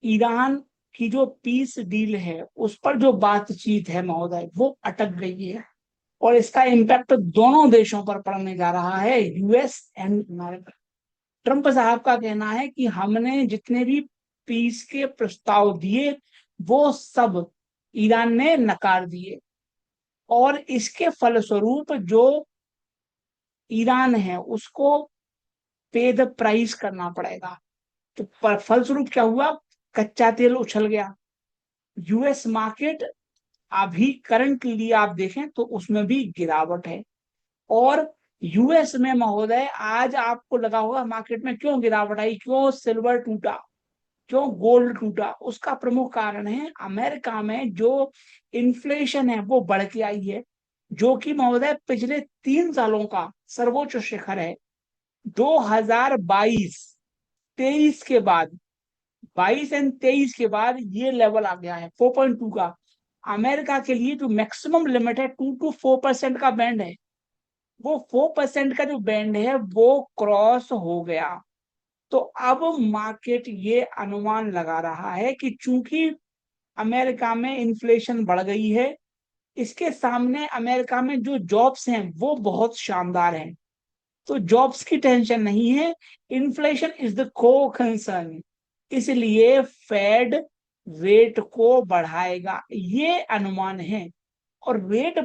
Iran की जो peace deal है उस पर जो बातचीत है महोदय वो अटक गई है, और इसका इम्पैक्ट दोनों देशों पर पड़ने जा रहा है, यूएस एंड अमेरिका। ट्रंप साहब का कहना है कि हमने जितने भी पीस के प्रस्ताव दिए वो सब ईरान ने नकार दिए, और इसके फलस्वरूप जो ईरान है उसको पे द प्राइस करना पड़ेगा। तो फलस्वरूप क्या हुआ, कच्चा तेल उछल गया। यूएस मार्केट अभी करंटली आप देखें तो उसमें भी गिरावट है। और यूएस में महोदय आज आपको लगा होगा मार्केट में क्यों गिरावट आई, क्यों सिल्वर टूटा, क्यों गोल्ड टूटा, उसका प्रमुख कारण है अमेरिका में जो इन्फ्लेशन है वो बढ़ के आई है, जो कि महोदय पिछले 3 सालों का सर्वोच्च शिखर है। 2022 23 के बाद, 22 एंड 23 के बाद ये लेवल आ गया है 4.2 का। अमेरिका के लिए जो मैक्सिमम लिमिट है 2 to 4% का बैंड है, वो 4% का जो बैंड है वो क्रॉस हो गया। तो अब मार्केट ये अनुमान लगा रहा है कि चूंकि अमेरिका में इन्फ्लेशन बढ़ गई है, इसके सामने अमेरिका में जो जॉब्स हैं वो बहुत शानदार हैं, तो जॉब्स की टेंशन नहीं है, इन्फ्लेशन इज द को कंसर्न। इसलिए फेड रेट को बढ़ाएगा, ये अनुमान है। और रेट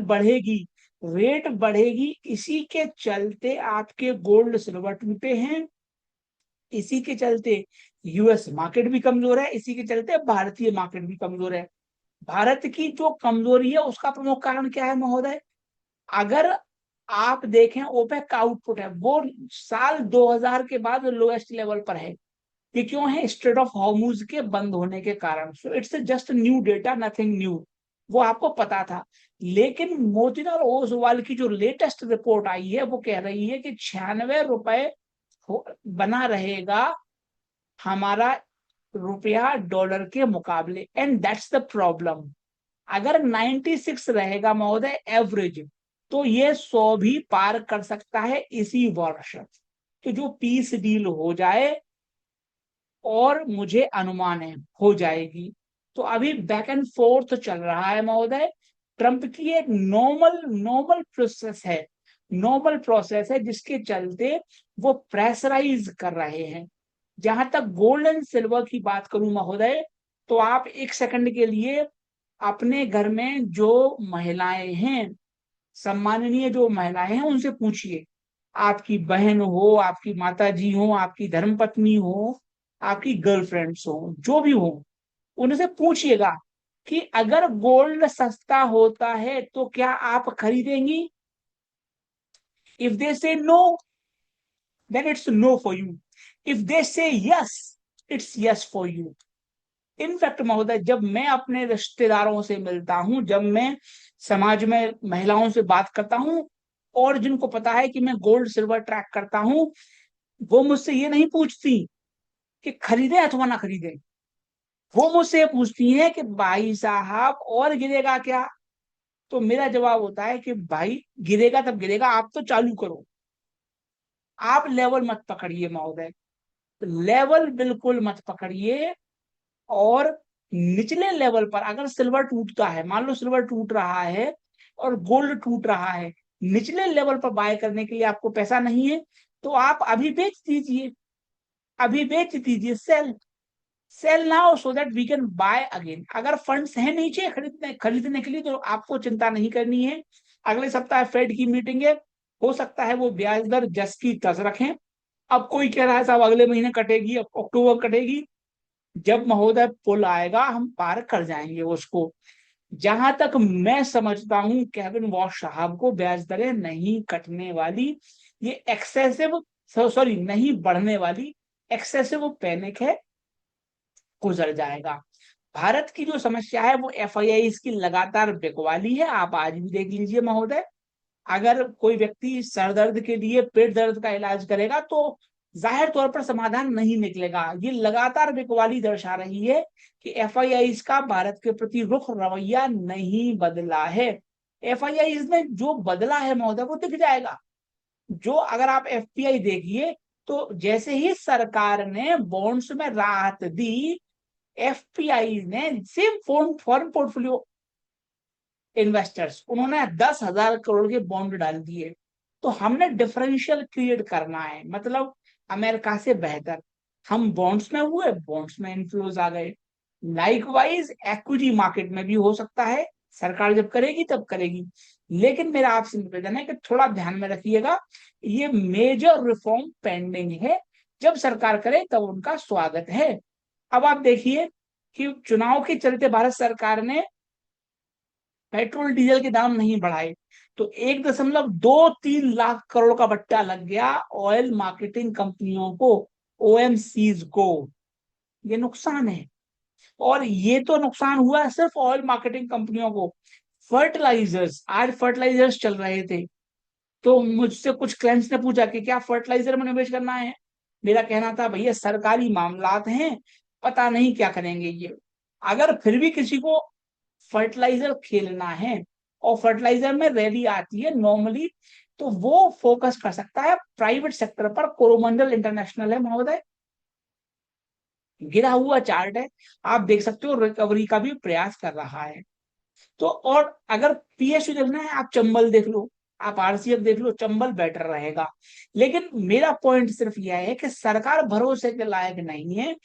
बढ़ेगी, इसी के चलते आपके गोल्ड सिल्वर टूटे हैं, इसी के चलते यूएस मार्केट भी कमजोर है, इसी के चलते भारतीय मार्केट भी कमजोर है। भारत की जो कमजोरी है उसका प्रमुख कारण क्या है महोदय, अगर आप देखें ओपेक का आउटपुट है वो साल 2000 के बाद लोएस्ट लेवल पर है। ये क्यों है, स्ट्रेट ऑफ हॉर्मुज के बंद होने के कारण। So it's just new data, nothing new, वो आपको पता था। लेकिन मोतीलाल ओसवाल की जो लेटेस्ट रिपोर्ट आई है वो कह रही है कि 96 रुपए बना रहेगा हमारा रुपया डॉलर के मुकाबले, एंड दैट्स द प्रॉब्लम। अगर 96 रहेगा महोदय एवरेज, तो ये 100 भी पार कर सकता है इसी वर्ष। तो जो पीस डील हो जाए, और मुझे अनुमान है हो जाएगी। तो अभी बैक एंड फोर्थ चल रहा है महोदय। ट्रंप की एक नॉर्मल प्रोसेस है जिसके चलते वो प्रेशराइज कर रहे हैं। जहां तक गोल्ड एंड सिल्वर की बात करूं महोदय, तो आप एक सेकंड के लिए अपने घर में जो महिलाएं हैं, सम्माननीय जो महिलाएं हैं, उनसे पूछिए, आपकी बहन हो, आपकी माता जी हो, आपकी धर्मपत्नी हो, आपकी गर्लफ्रेंड्स हो, जो भी हो, उनसे पूछिएगा कि अगर गोल्ड सस्ता होता है तो क्या आप खरीदेंगी। If they say no, then it's no for you. If they say yes, it's yes for you. In fact महोदय, जब मैं अपने रिश्तेदारों से मिलता हूं, जब मैं समाज में महिलाओं से बात करता हूं, और जिनको पता है कि मैं गोल्ड सिल्वर ट्रैक करता हूं, वो मुझसे ये नहीं पूछती कि खरीदे अथवा ना खरीदे, वो मुझसे ये पूछती है कि भाई साहब और गिरेगा क्या। तो मेरा जवाब होता है कि भाई गिरेगा तब गिरेगा, आप तो चालू करो, आप लेवल मत पकड़िए महोदय, लेवल बिल्कुल मत पकड़िए। और निचले लेवल पर अगर सिल्वर टूटता है, मान लो सिल्वर टूट रहा है और गोल्ड टूट रहा है, निचले लेवल पर बाय करने के लिए आपको पैसा नहीं है, तो आप अभी बेच दीजिए, अभी बेच दीजिए, sell sell now so that we can buy again. अगर फंड्स हैं नीचे खरीदने के लिए तो आपको चिंता नहीं करनी है। अगले सप्ताह फेड की मीटिंग है, हो सकता है वो ब्याज दर जस की तस रखें। अब कोई कह रहा है साहब अगले महीने कटेगी, अब अक्टूबर कटेगी, जब महोदय पुल आएगा हम पार कर जाएंगे उसको। जहां तक मैं समझता हूं केविन वॉश साहब को ब्याज दरें नहीं कटने वाली, ये एक्सेसिव, सॉरी नहीं बढ़ने वाली, एक्सेसिव पैनिक है, गुजर जाएगा। भारत की जो समस्या है वो एफआईआई की लगातार बिकवाली है, आप आज भी देख लीजिए महोदय। अगर कोई व्यक्ति सर दर्द के लिए पेट दर्द का इलाज करेगा तो जाहिर तौर पर समाधान नहीं निकलेगा। ये लगातार बिकवाली दर्शा रही है कि एफआईआई का भारत के प्रति रुख रवैया नहीं बदला है। एफआईआई ने जो बदला है महोदय वो दिख जाएगा। जो अगर आप एफपीआई देखिए, तो जैसे ही सरकार ने बॉन्ड्स में राहत दी, एफपीआई ने सेम फॉरेन पोर्टफोलियो इन्वेस्टर्स, उन्होंने 10,000 करोड़ के बॉन्ड डाल दिए। तो हमने डिफरेंशियल क्रिएट करना है, मतलब अमेरिका से बेहतर। हम बॉन्ड्स में हुए, बॉन्ड्स में इन्फ्लोज आ गए। लाइकवाइज एक्विटी मार्केट में भी हो सकता है, सरकार जब करेगी तब करेगी। लेकिन मेरा आपसे निवेदन है कि थोड़ा ध्यान में रखिएगा, ये मेजर रिफॉर्म पेंडिंग है, जब सरकार करे तब उनका स्वागत है। अब आप देखिए कि चुनाव के चलते भारत सरकार ने पेट्रोल डीजल के दाम नहीं बढ़ाए, तो 1.23 लाख करोड़ का बट्टा लग गया ऑयल मार्केटिंग कंपनियों को, ओएमसीज को। ये नुकसान है। और ये तो नुकसान हुआ है सिर्फ ऑयल मार्केटिंग कंपनियों को। फर्टिलाइजर्स, आज फर्टिलाइजर्स चल रहे थे, तो मुझसे कुछ क्लाइंट्स ने पूछा कि क्या फर्टिलाइजर में निवेश करना है। मेरा कहना था भैया सरकारी मामलात हैं, पता नहीं क्या करेंगे ये। अगर फिर भी किसी को फर्टिलाइजर खेलना है और फर्टिलाइजर में रैली आती है नॉर्मली, तो वो फोकस कर सकता है प्राइवेट सेक्टर पर। कोरोमंडल इंटरनेशनल है महोदय, गिरा हुआ चार्ट है, आप देख सकते हो, रिकवरी का भी प्रयास कर रहा है। तो और अगर पीएसयू देखना है, आप चंबल देख लो, आप आरसीएफ देख लो, चंबल बेटर रहेगा। लेकिन मेरा पॉइंट सिर्फ यह है कि सरकार भरोसे के लायक नहीं है।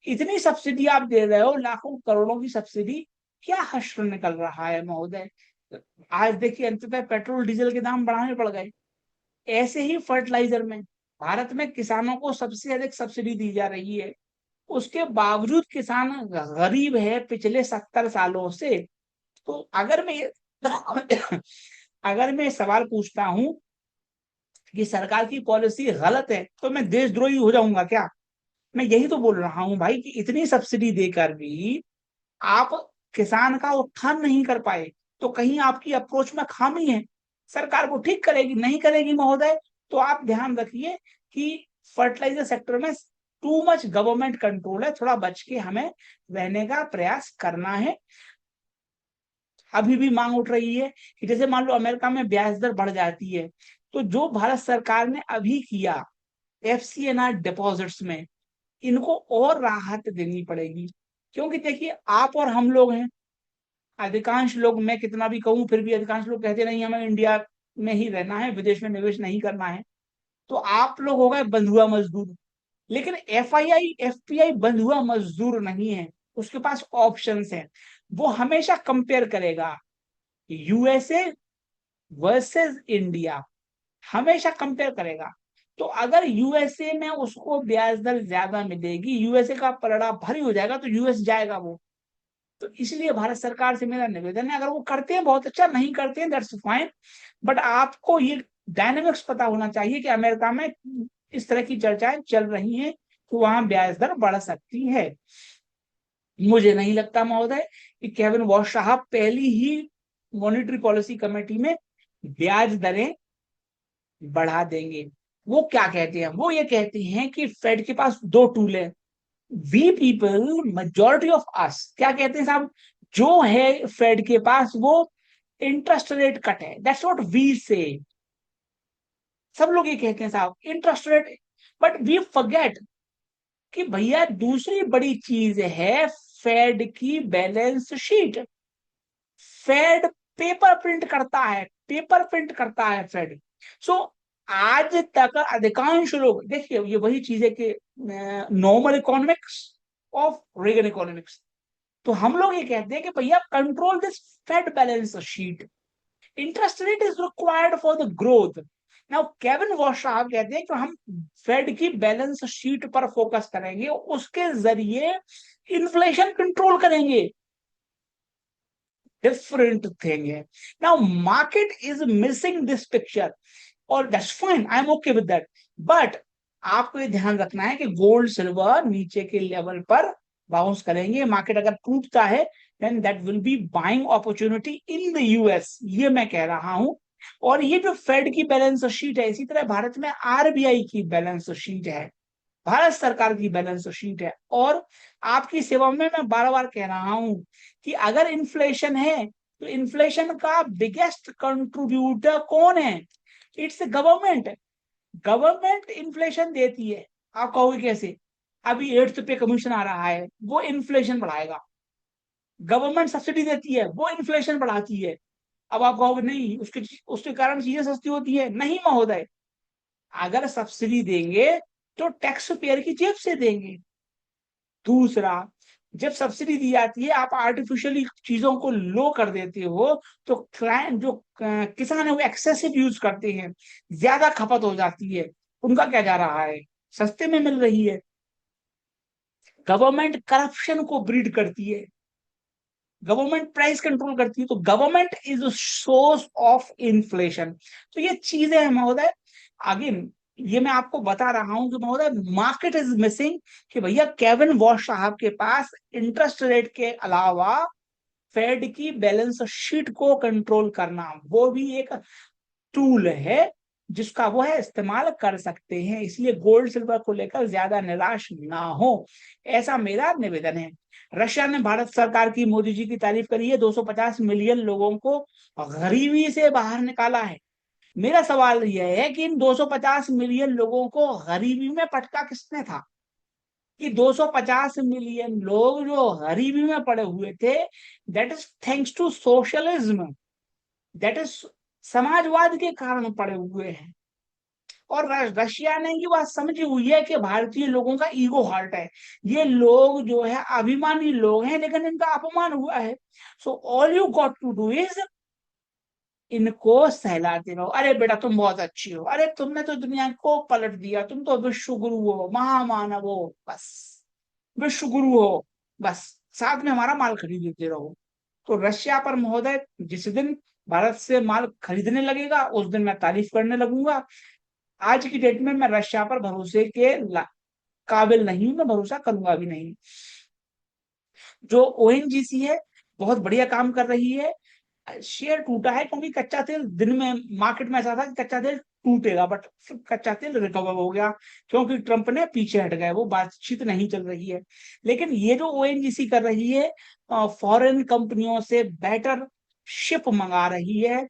इतनी सब्सिडी आप दे रहे हो, लाखों करोड़ों की सब्सिडी, क्या हश्र निकल रहा है महोदय। आज देखिए अंततः पेट्रोल डीजल के दाम बढ़ाने पड़ गए। ऐसे ही फर्टिलाइजर में भारत में किसानों को सबसे अधिक सब्सिडी दी जा रही है, उसके बावजूद किसान गरीब है पिछले 70 सालों से। तो अगर मैं अगर मैं सवाल पूछता हूं कि सरकार की पॉलिसी गलत है, तो मैं देशद्रोही हो जाऊंगा क्या? मैं यही तो बोल रहा हूं भाई कि इतनी सब्सिडी देकर भी आप किसान का उत्थान नहीं कर पाए, तो कहीं आपकी अप्रोच में खामी है। सरकार वो ठीक करेगी, नहीं करेगी महोदय, तो आप ध्यान रखिए कि फर्टिलाइजर सेक्टर में टू मच गवर्नमेंट कंट्रोल है, थोड़ा बच के हमें रहने का प्रयास करना है। अभी भी मांग उठ रही है कि जैसे मान लो अमेरिका में ब्याज दर बढ़ जाती है, तो जो भारत सरकार ने अभी किया एफसीएनआर डिपॉजिट्स में, इनको और राहत देनी पड़ेगी। क्योंकि देखिए आप और हम लोग हैं, अधिकांश लोग, मैं कितना भी कहूं फिर भी अधिकांश लोग कहते नहीं हमें इंडिया में ही रहना है, विदेश में निवेश नहीं करना है। तो आप लोग हो गए बंधुआ मजदूर। लेकिन एफआईआई एफपीआई बंधुआ मजदूर नहीं है, उसके पास ऑप्शंस हैं। वो हमेशा कंपेयर करेगा यूएसए वर्सेस इंडिया, हमेशा कंपेयर करेगा। तो अगर यूएसए में उसको ब्याज दर ज्यादा मिलेगी, यूएसए का पलड़ा भारी हो जाएगा, तो यूएस जाएगा वो। तो इसलिए भारत सरकार से मेरा निवेदन है, अगर वो करते हैं बहुत अच्छा, नहीं करते हैं दैट्स फाइन, बट आपको ये डायनेमिक्स पता होना चाहिए कि अमेरिका में इस तरह की चर्चाएं चल रही हैं, तो वहां ब्याज दर बढ़ सकती है। मुझे नहीं लगता महोदय कि केविन वॉश साहब पहली ही मॉनिटरी पॉलिसी कमेटी में ब्याज दरें बढ़ा देंगे। वो क्या कहते हैं, वो ये कहते हैं कि फेड के पास दो टूल है। We people, majority of us क्या कहते हैं साहब, जो है फेड के पास वो इंटरेस्ट रेट कट है, दैट्स व्हाट वी से। सब लोग ये कहते हैं साहब interest rate, but we forget कि भैया दूसरी बड़ी चीज है फेड की balance sheet. Fed paper print करता है, पेपर प्रिंट करता है फेड। सो आज तक अधिकांश लोग, देखिए ये वही चीज है कि normal economics of Reagan economics, तो हम लोग ये कहते हैं कि भैया control this Fed balance sheet, interest rate is required for the growth. Now Kevin Warsh साहब कहते हैं कि हम फेड की बैलेंस शीट पर फोकस करेंगे, उसके जरिए इन्फ्लेशन कंट्रोल करेंगे। डिफरेंट थिंग है। Now market is missing this picture, और that's fine, I am okay with that. But आपको ये ध्यान रखना है कि गोल्ड सिल्वर नीचे के लेवल पर बाउंस करेंगे। मार्केट अगर टूटता है then that will be buying opportunity in the US, ये मैं कह रहा हूं। और ये जो फेड की बैलेंस शीट है, इसी तरह भारत में आरबीआई की बैलेंस शीट है, भारत सरकार की बैलेंस शीट है। और आपकी सेवा में मैं बार बार कह रहा हूं कि अगर इन्फ्लेशन है, तो इन्फ्लेशन का बिगेस्ट कंट्रीब्यूटर कौन है? It's government. गवर्नमेंट इन्फ्लेशन देती है। आप कहोगे कैसे? अभी 8th पे कमीशन आ रहा है, वो इन्फ्लेशन बढ़ाएगा। गवर्नमेंट सब्सिडी देती है, वो इन्फ्लेशन बढ़ाती है। अब आप कहोगे नहीं, उसके उसके कारण चीजें सस्ती होती है। नहीं महोदय, अगर सब्सिडी देंगे तो टैक्स पेयर की जेब से देंगे। दूसरा, जब सब्सिडी दी जाती है, आप आर्टिफिशियली चीजों को लो कर देते हो, तो क्लाइंट जो किसान है वो एक्सेसिव यूज करते हैं, ज्यादा खपत हो जाती है। उनका क्या जा रहा है, सस्ते में मिल रही है। गवर्नमेंट करप्शन को ब्रीड करती है, गवर्नमेंट प्राइस कंट्रोल करती है, तो government is source of inflation. तो ये चीजें हैं महोदय। अगेन ये मैं आपको बता रहा हूं कि महोदय मार्केट इज मिसिंग, कि भैया केविन वॉश साहब के पास इंटरेस्ट रेट के अलावा फेड की बैलेंस शीट को कंट्रोल करना वो भी एक टूल है, जिसका वो है इस्तेमाल कर सकते हैं। इसलिए गोल्ड सिल्वर को लेकर ज्यादा निराश ना हो, ऐसा मेरा निवेदन है। रशिया ने भारत सरकार की, मोदी जी की तारीफ करी है, 250 मिलियन लोगों को गरीबी से बाहर निकाला है। मेरा सवाल यह है कि इन 250 मिलियन लोगों को गरीबी में पटका किसने था? कि 250 मिलियन लोग जो गरीबी में पड़े हुए थे, that is thanks to socialism, that is समाजवाद के कारण पड़े हुए हैं। और रशिया ने ये बात समझी हुई है कि भारतीय लोगों का ईगो हर्ट है, ये लोग जो है अभिमानी लोग हैं, लेकिन इनका अपमान हुआ है। So all you got to do is इनको सहलाते रहो, अरे बेटा तुम बहुत अच्छी हो, अरे तुमने तो दुनिया को पलट दिया, तुम तो विश्व गुरु हो, महामानव हो, बस विश्व गुरु हो, बस साथ में हमारा माल खरीदते रहो। तो रशिया पर महोदय जिस दिन भारत से माल खरीदने लगेगा, उस दिन मैं तारीफ करने लगूंगा। आज की डेट में मैं रशिया पर भरोसे के काबिल नहीं हूं, मैं भरोसा करूंगा भी नहीं। जो ओएनजीसी है, बहुत बढ़िया काम कर रही है। शेयर टूटा है क्योंकि कच्चा तेल दिन में मार्केट में ऐसा था कि कच्चा तेल टूटेगा, बट कच्चा तेल रिकवर हो गया क्योंकि ट्रंप ने पीछे हट गए, वो बातचीत नहीं चल रही है। लेकिन ये जो ओएनजीसी कर रही है, फॉरेन कंपनियों से बेटर शिप मंगा रही है,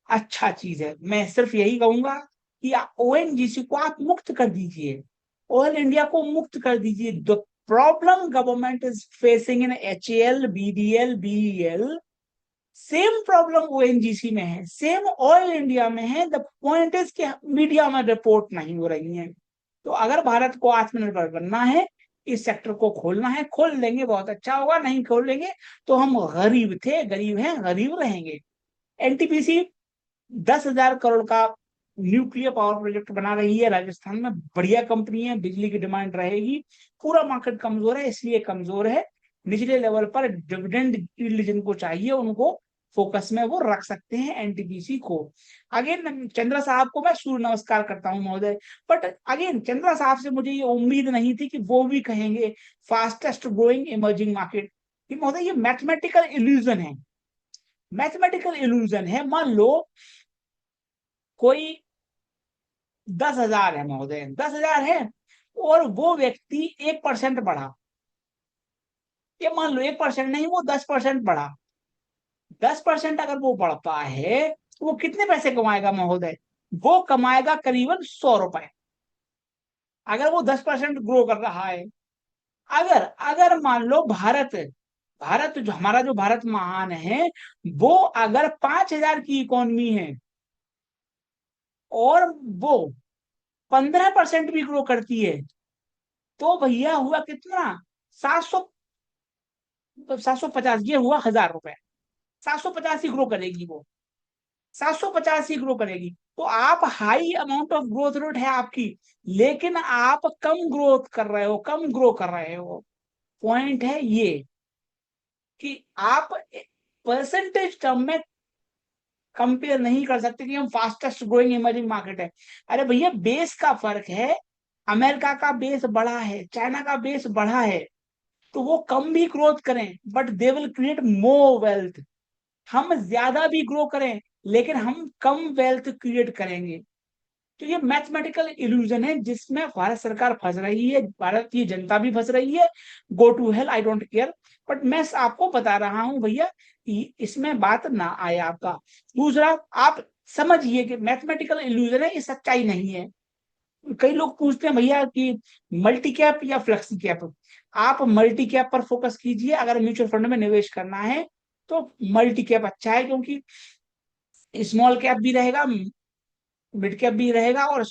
अच्छा चीज है। मैं सिर्फ यही कहूंगा कि ओएनजीसी को आप मुक्त कर दीजिए, ऑयल इंडिया को मुक्त कर दीजिए। The problem government is facing in HAL, BDL, BEL, same problem ONGC में है, सेम ऑयल इंडिया में है। द पॉइंट इज कि मीडिया में रिपोर्ट नहीं हो रही है। तो अगर भारत को आत्मनिर्भर बनना है, इस सेक्टर को खोलना है, खोल लेंगे बहुत अच्छा होगा, नहीं खोलेंगे तो हम गरीब थे, गरीब हैं, गरीब रहेंगे। एनटीपीसी 10,000 करोड़ का न्यूक्लियर पावर प्रोजेक्ट बना रही है राजस्थान में, बढ़िया कंपनी है, बिजली की डिमांड रहेगी। पूरा मार्केट कमजोर है, इसलिए कमजोर है। निचले लेवल पर डिविडेंड यील्ड जिनको चाहिए, उनको फोकस में वो रख सकते हैं एनटीपीसी को। अगेन चंद्रा साहब को मैं सूर्य नमस्कार करता हूं महोदय, बट अगेन चंद्रा साहब से मुझे ये उम्मीद नहीं थी कि वो भी कहेंगे फास्टेस्ट ग्रोइंग इमर्जिंग मार्केट। कि महोदय ये मैथमेटिकल इल्यूजन है, मैथमेटिकल इल्यूजन है। मान लो कोई 10,000 है महोदय, 10,000 है, और वो व्यक्ति 1% बढ़ा, ये मान लो 1% नहीं, वो 10% बढ़ा। 10% अगर वो बढ़ता है तो वो कितने पैसे कमाएगा महोदय? वो कमाएगा करीबन 100 रुपए, अगर वो 10% ग्रो कर रहा है। अगर अगर मान लो भारत, भारत जो हमारा, जो भारत महान है, वो अगर 5,000 की इकोनॉमी है और वो 15% भी ग्रो करती है, तो भैया हुआ कितना? 700, 750, ये हुआ 1,000 रुपए। 750 ही ग्रो करेगी वो, 750 ही ग्रो करेगी। तो आप high amount of growth rate है आपकी, लेकिन आप कम ग्रोथ कर रहे हो, कम ग्रो कर रहे हो। पॉइंट है ये कि आप परसेंटेज टर्म में कंपेयर नहीं कर सकते कि हम फास्टेस्ट ग्रोइंग इमर्जिंग मार्केट है। अरे भैया बेस का फर्क है, अमेरिका का बेस बड़ा है, चाइना का बेस बड़ा है, तो वो कम भी ग्रोथ करें but they will create more wealth. हम ज्यादा भी ग्रो करें लेकिन हम कम वेल्थ क्रिएट करेंगे। तो ये मैथमेटिकल इल्यूजन है जिसमें भारत सरकार फंस रही है, भारत की जनता भी फंस रही है। Go to hell, I don't care. But मैं आपको बता रहा हूं भैया कि इसमें बात ना आए आपका। दूसरा, आप समझिए कि मैथमेटिकल इल्यूजन है, ये सच्चाई नहीं है। कई लोग पूछते हैं भैया कि मल्टी कैप या फ्लेक्सी कैप। आप मल्टी कैप पर फोकस कीजिए, अगर म्यूचुअल फंड में निवेश करना है तो मल्टी कैप अच्छा है, क्योंकि स्मॉल कैप भी रहेगा, मिड कैप भी रहेगा और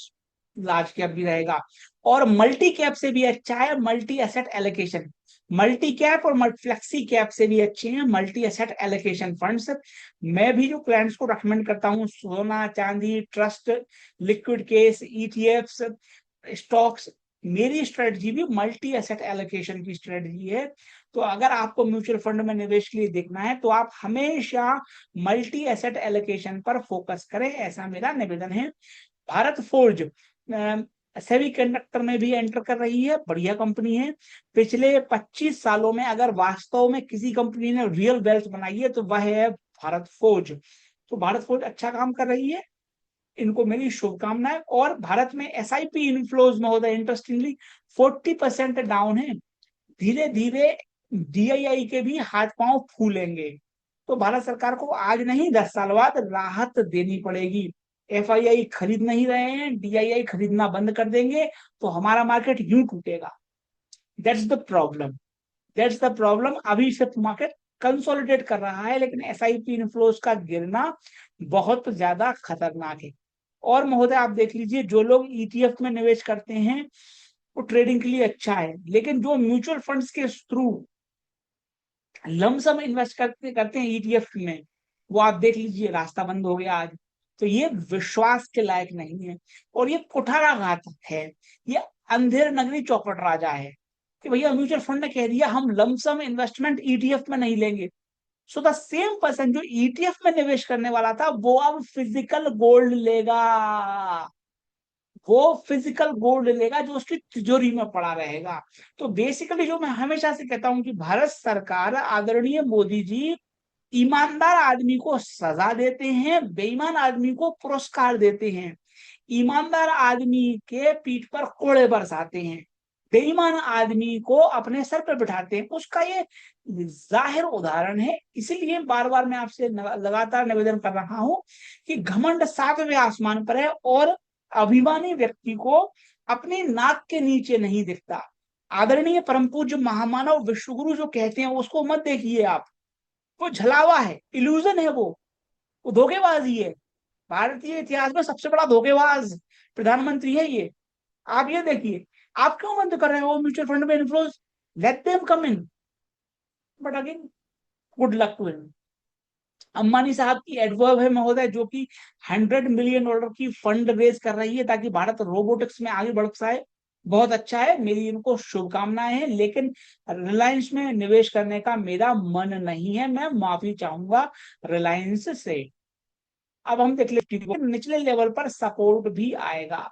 लार्ज कैप भी रहेगा। और मल्टी कैप से भी अच्छा है multi asset allocation. Multi cap और फ्लेक्सी कैप से भी अच्छे हैं मल्टी एसेट एलोकेशन फंड्स। मैं भी जो क्लाइंट्स को रेकमेंड करता हूँ, सोना चांदी trust, liquid case, ETFs, stocks, मेरी स्ट्रेटजी भी मल्टी एसेट एलोकेशन की स्ट्रेटजी है। तो अगर आपको म्यूचुअल फंड में निवेश के लिए देखना है तो आप हमेशा मल्टी एसेट एलोकेशन पर फोकस करें, ऐसा मेरा निवेदन है। भारत फोर्ज सेमी कंडक्टर में भी एंटर कर रही है, बढ़िया कंपनी है। पिछले 25 सालों में अगर वास्तव में किसी कंपनी ने रियल वेल्थ बनाई है तो वह है भारत फोर्ज। तो भारत फोर्ज अच्छा काम कर रही है, इनको मेरी शुभकामनाएं। और भारत में एसआईपी इनफ्लोज महोदय इंटरेस्टिंगली 40% डाउन है। धीरे धीरे डीआईआई के भी हाथ पांव फूलेंगे। तो भारत सरकार को आज नहीं 10 साल बाद राहत देनी पड़ेगी। एफआईआई खरीद नहीं रहे हैं, डीआईआई खरीदना बंद कर देंगे तो हमारा मार्केट यूं टूटेगा। That's the problem, that's the problem. अभी सिर्फ मार्केट कंसोलिडेट कर रहा है, लेकिन एसआईपी इनफ्लोज का गिरना बहुत ज्यादा खतरनाक है। और महोदय आप देख लीजिए, जो लोग ईटीएफ में निवेश करते हैं वो ट्रेडिंग के लिए अच्छा है, लेकिन जो म्यूचुअल फंड्स के थ्रू लमसम इन्वेस्ट करते करते हैं ईटीएफ में, वो आप देख लीजिए रास्ता बंद हो गया आज। तो ये विश्वास के लायक नहीं है, और ये कुठाराघात है, ये अंधेर नगरी चौपट राजा है कि भैया म्यूचुअल फंड ने कह दिया हम लमसम इन्वेस्टमेंट ईटीएफ में नहीं लेंगे। सो द सेम पर्सन जो ईटीएफ में निवेश करने वाला था वो अब फिजिकल गोल्ड लेगा, वो फिजिकल गोल्ड लेगा जो उसकी तिजोरी में पड़ा रहेगा। तो बेसिकली जो मैं हमेशा से कहता हूं कि भारत सरकार, आदरणीय मोदी जी, ईमानदार आदमी को सजा देते हैं, बेईमान आदमी को पुरस्कार देते हैं। ईमानदार आदमी के पीठ पर कोड़े बरसाते हैं, बेईमान आदमी को अपने सर पर बिठाते हैं। उसका ये जाहिर उदाहरण है। इसीलिए बार बार मैं आपसे लगातार निवेदन कर रहा हूं कि घमंड 7वें आसमान पर है और अभिमानी व्यक्ति को अपनी नाक के नीचे नहीं दिखता। आदरणीय परम पूज्य महामानव विश्वगुरु जो कहते हैं उसको मत देखिए आप, वो झलावा है, इल्यूजन है, वो धोखेबाजी है। भारतीय इतिहास में सबसे बड़ा धोखेबाज प्रधानमंत्री है ये। आप ये देखिए, आप क्यों बंद कर रहे हो म्यूचुअल फंड में inflows? Let them come in, but again good luck to him. Ambani साहब की एडवर्ब है महोदय, जो कि $100 मिलियन की फंड रेज कर रही है ताकि भारत रोबोटिक्स में आगे बढ़ पाए। बहुत अच्छा है, मेरी इनको शुभकामनाएं हैं, लेकिन रिलायंस में निवेश करने का मेरा मन नहीं है, मैं माफी चाहूंगा रिलायंस से। अब हम देख लेते हैं निचले लेवल पर सपोर्ट भी आएगा।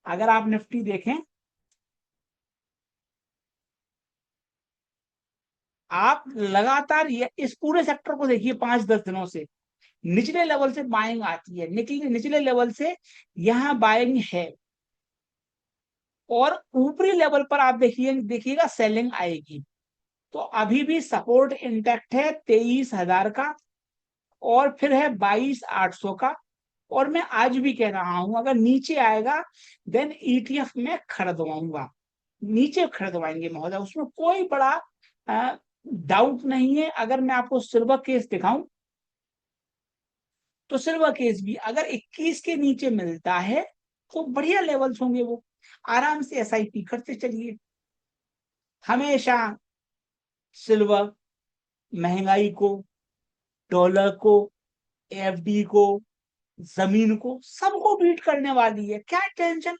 अगर आप निफ्टी देखें, आप लगातार ये इस पूरे सेक्टर को देखिए 5-10 दिनों से निचले लेवल से बाइंग आती है, निचले निचले लेवल से यहाँ बाइंग है, और ऊपरी लेवल पर आप देखिएगा सेलिंग आएगी। तो अभी भी सपोर्ट इंटैक्ट है 23,000 का, और फिर है 22,800 का। और मैं आज भी कह रहा हूं अगर नीचे आएगा देन ईटीएफ में खरीदवाऊंगा, नीचे खरीदवाएंगे महोदय, उसमें कोई बड़ा डाउट नहीं है। अगर मैं आपको सिल्वर केस दिखाऊं तो सिल्वर केस भी अगर 21 के नीचे मिलता है तो बढ़िया लेवल्स होंगे, वो आराम से एसआईपी करते चलिए। हमेशा सिल्वर महंगाई को, डॉलर को, एफडी को, जमीन को, सबको बीट करने वाली है। क्या टेंशन,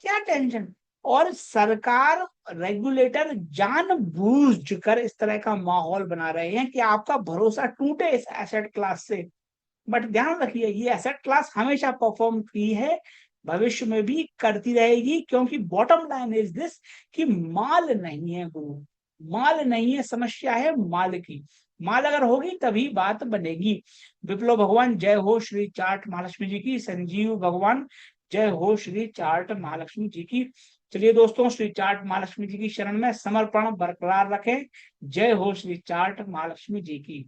क्या टेंशन। और सरकार, रेगुलेटर जानबूझ कर इस तरह का माहौल बना रहे हैं कि आपका भरोसा टूटे इस एसेट क्लास से। बट ध्यान रखिए ये एसेट क्लास हमेशा परफॉर्म की है, भविष्य में भी करती रहेगी, क्योंकि बॉटम लाइन इज दिस कि माल नहीं है गुरु, माल नहीं है, समस्या है माल की। माल अगर होगी तभी बात बनेगी। विप्लव भगवान जय हो, श्री चाट महालक्ष्मी जी की, संजीव भगवान जय हो, श्री चाट महालक्ष्मी जी की। चलिए दोस्तों, श्री चाट महालक्ष्मी जी की शरण में समर्पण बरकरार रखें। जय हो श्री चाट महालक्ष्मी जी की।